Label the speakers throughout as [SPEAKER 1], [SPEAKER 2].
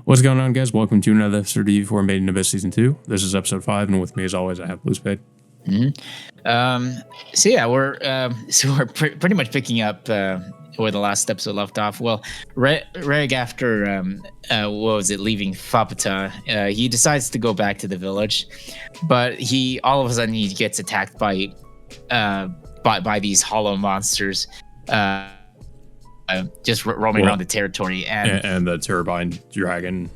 [SPEAKER 1] What's going on, guys? Welcome to another episode of EV4 Made in Abyss Season 2. This is episode 5, and with me, as always, I have Blue Spade.
[SPEAKER 2] We're pretty much picking up where the last episode left off. Well, Reg, after leaving Fapata, he decides to go back to the village, but he all of a sudden he gets attacked by these hollow monsters, just roaming around the territory,
[SPEAKER 1] and the turbine dragon.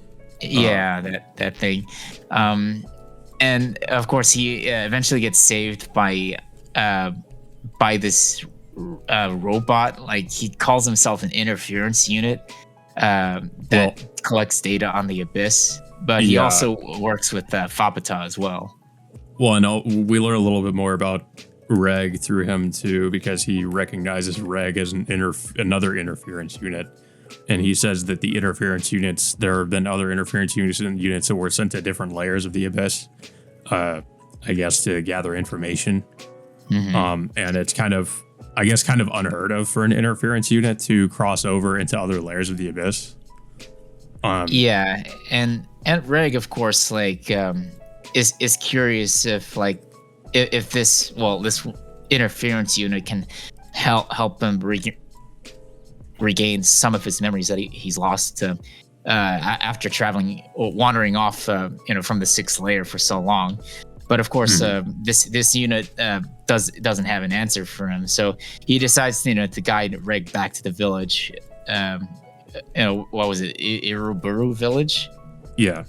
[SPEAKER 2] Yeah, that thing. And of course, he eventually gets saved by this robot. Like, he calls himself an interference unit that collects data on the abyss. But he also works with Fapata as well.
[SPEAKER 1] Well, and we learn a little bit more about Reg through him too, because he recognizes Reg as another interference unit. And he says that the interference units, there have been other interference units that were sent to different layers of the abyss, I guess, to gather information. Mm-hmm. And it's kind of unheard of for an interference unit to cross over into other layers of the abyss.
[SPEAKER 2] And Reg, of course, is curious if this interference unit can help him regain some of his memories that he's lost after wandering off from the sixth layer for so long. But of course, this unit doesn't have an answer for him, so he decides to guide Reg back to the village. What was it, Iruburu village?
[SPEAKER 1] Yeah.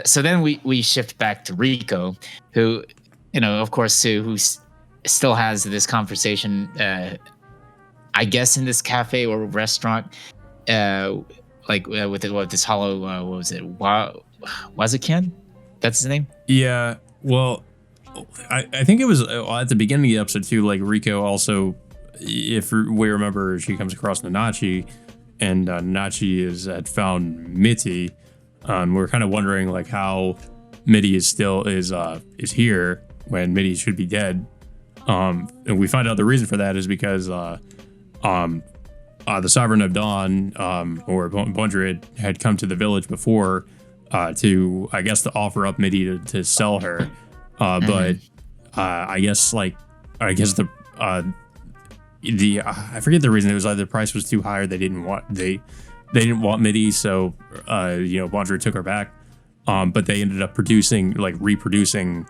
[SPEAKER 2] So then we shift back to Riko, who of course who still has this conversation, I guess, in this cafe or restaurant, with this hollow, what was it, Wazakan? That's his name?
[SPEAKER 1] Yeah, well, I think it was at the beginning of the episode too, like Riko also, if we remember, she comes across Nanachi, and Nanachi had found Mitty. We're kind of wondering like how Mitty is here when Mitty should be dead. And we find out the reason for that is because the Sovereign of Dawn, or Bondred, had come to the village before to offer up Mitty to sell her. But I forget the reason. It was either the price was too high or they didn't want Mitty, so Bondred took her back. But they ended up reproducing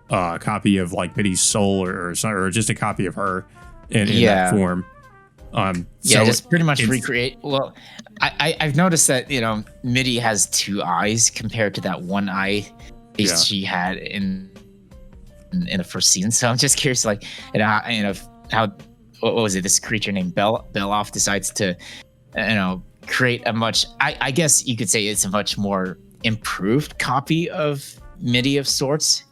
[SPEAKER 1] a copy of like Mitty's soul or just a copy of her in that form.
[SPEAKER 2] Just pretty much recreate. Well, I've noticed that Mitty has two eyes compared to that one eye she had in the first season. So I'm just curious, how what was it? This creature named Beloff decides to create a much, I guess you could say it's a much more improved copy of Mitty of sorts.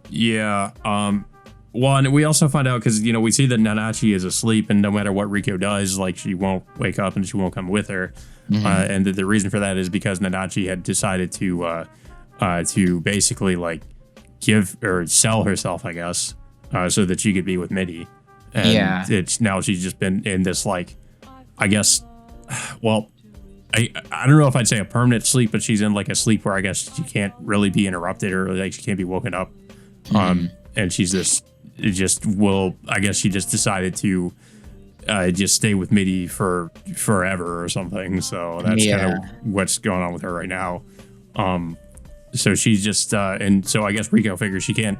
[SPEAKER 1] Yeah. Well, and we also find out, because, we see that Nanachi is asleep, and no matter what Riko does, like, she won't wake up and she won't come with her. Mm-hmm. And the reason for that is because Nanachi had decided to basically, like, give or sell herself, I guess, so that she could be with Mitty. And now she's just been in this, like, I guess, well, I don't know if I'd say a permanent sleep, but she's in, like, a sleep where I guess she can't really be interrupted, or, like, she can't be woken up. And she's she just decided to just stay with Mitty for forever or something. So that's kind of what's going on with her right now. So she's just and so I guess Riko figures she can't,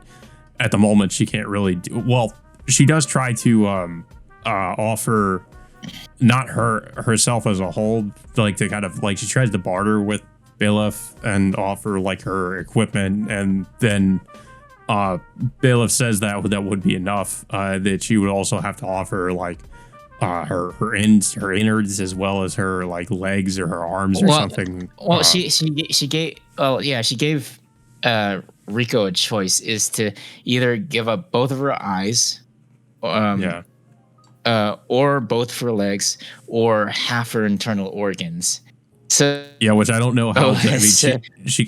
[SPEAKER 1] at the moment, she can't really she does try to offer not herself as a whole, like, to kind of, like, she tries to barter with Bailiff and offer, like, her equipment, and then Bailiff says that would be enough, that she would also have to offer, like, her innards, as well as her, like, legs or her arms or something.
[SPEAKER 2] Well, she gave Riko a choice, is to either give up both of her eyes, or both of her legs, or half her internal organs. So
[SPEAKER 1] which I don't know how. I mean,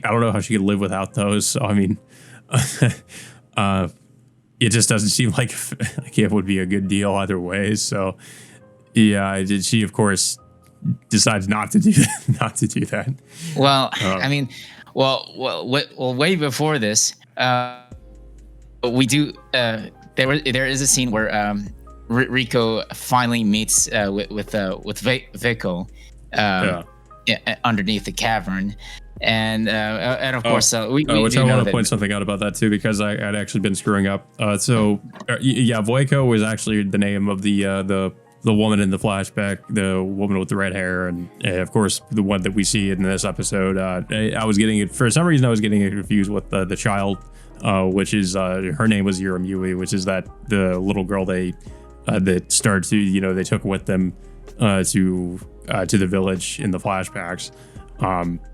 [SPEAKER 1] I don't know how she could live without those. So I mean, it just doesn't seem like it would be a good deal either way. So she of course decides not to do that. Not to do that.
[SPEAKER 2] Well, I mean, way before this, we do. There is a scene where Riko finally meets with Vueko underneath the cavern, and of course,
[SPEAKER 1] which I want to point something out about that too, because I'd actually been screwing up. Vueko was actually the name of the woman in the flashback, the woman with the red hair, and of course the one that we see in this episode. I was getting it for some reason. I was getting it confused with the child, which is her name was Yuramui, which is that the little girl that started to they took with them to the village in the flashbacks.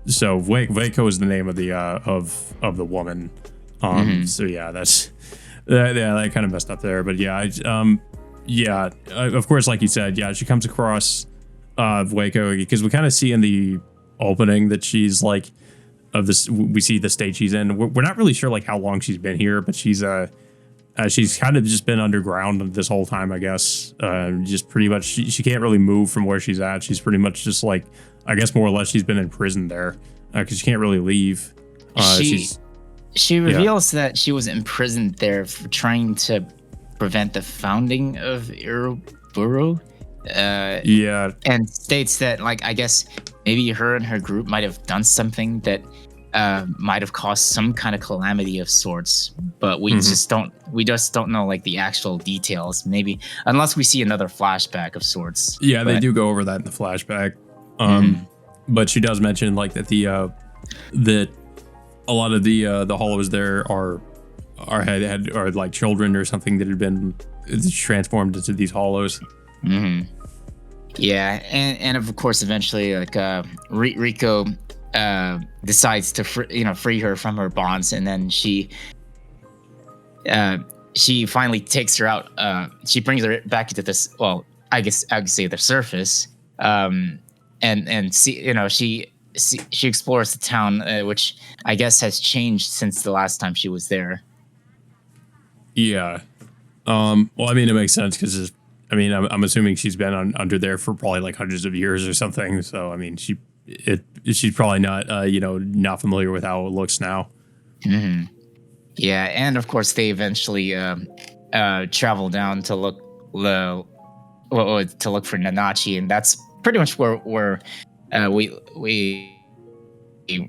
[SPEAKER 1] So Vueko is the name of the woman. So yeah, that kind of messed up there, but yeah, of course, like you said, she comes across Vueko because we kind of see in the opening that she's like of this. We see the state she's in. We're not really sure like how long she's been here, but she's kind of just been underground this whole time, I guess. Just pretty much, she can't really move from where she's at. She's pretty much just like, I guess more or less, she's been in prison there because she can't really leave.
[SPEAKER 2] She reveals that she was imprisoned there for trying to prevent the founding of Uroboro. And states that, like, I guess maybe her and her group might have done something that might have caused some kind of calamity of sorts, but we just don't know like the actual details. Maybe unless we see another flashback of sorts.
[SPEAKER 1] Yeah, they do go over that in the flashback. But she does mention like that that a lot of the hollows there are like children or something that had been transformed into these hollows. Yeah,
[SPEAKER 2] and of course eventually like Riko decides to free her from her bonds, and then she finally takes her out. She brings her back into this. Well, I guess I could say the surface. And see, she explores the town, which I guess has changed since the last time she was there.
[SPEAKER 1] Yeah. Well, I mean, it makes sense because I'm assuming she's been under there for probably like hundreds of years or something. So I mean, she's probably not not familiar with how it looks now.
[SPEAKER 2] Yeah, and of course they eventually travel down to look for Nanachi, and that's pretty much where we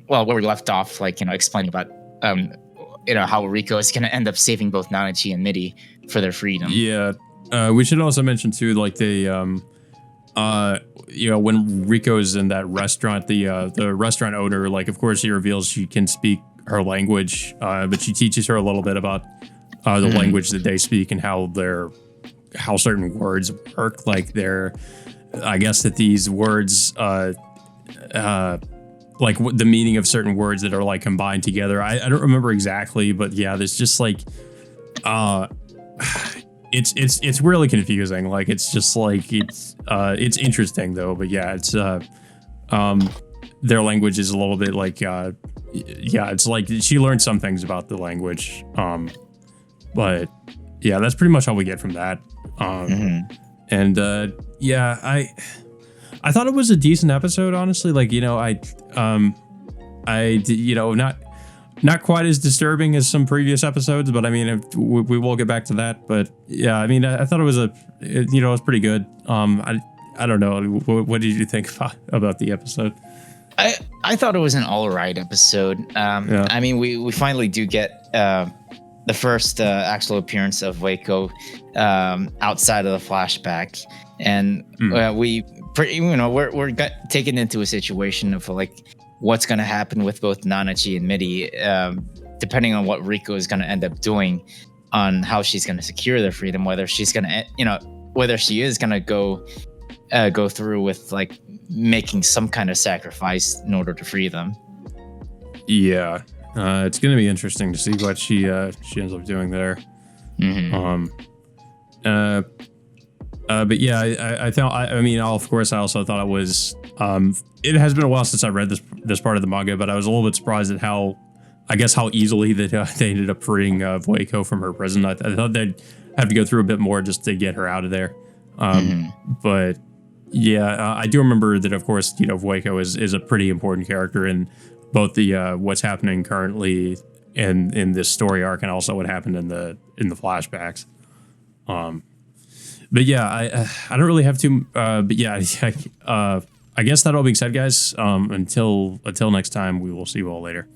[SPEAKER 2] left off, like explaining about how Riko is going to end up saving both Nanachi and Midi for their freedom.
[SPEAKER 1] Yeah, we should also mention too, like they when Riko's in that restaurant, the restaurant owner, like of course he reveals she can speak her language, but she teaches her a little bit about the language that they speak and how certain words work. Like I guess that these words, like the meaning of certain words that are like combined together. I don't remember exactly, but yeah, there's just like, it's really confusing. Like it's just like it's interesting though. But yeah, it's their language is a little bit like it's like she learned some things about the language. But yeah, that's pretty much all we get from that. And I thought it was a decent episode, honestly. Like, not quite as disturbing as some previous episodes, but I mean, we will get back to that. But yeah, I mean, I thought it was it was pretty good. I don't know. What did you think about the episode?
[SPEAKER 2] I thought it was an all right episode. I mean, we finally do get the first actual appearance of Vueko outside of the flashback, and we're taken into a situation of like what's going to happen with both Nanachi and Midi, depending on what Riko is going to end up doing on how she's going to secure their freedom, whether she's going to whether she is going to go through with like making some kind of sacrifice in order to free them.
[SPEAKER 1] Yeah. It's going to be interesting to see what she ends up doing there. But yeah, I of course, I also thought it was. It has been a while since I read this part of the manga, but I was a little bit surprised at how easily that they ended up freeing Vueko from her prison. I thought they'd have to go through a bit more just to get her out of there. But Yeah, I do remember that. Of course, Vueko is a pretty important character in both the what's happening currently in this story arc, and also what happened in the flashbacks. But yeah, I don't really have to. But yeah, I guess that all being said, guys. Until next time, we will see you all later.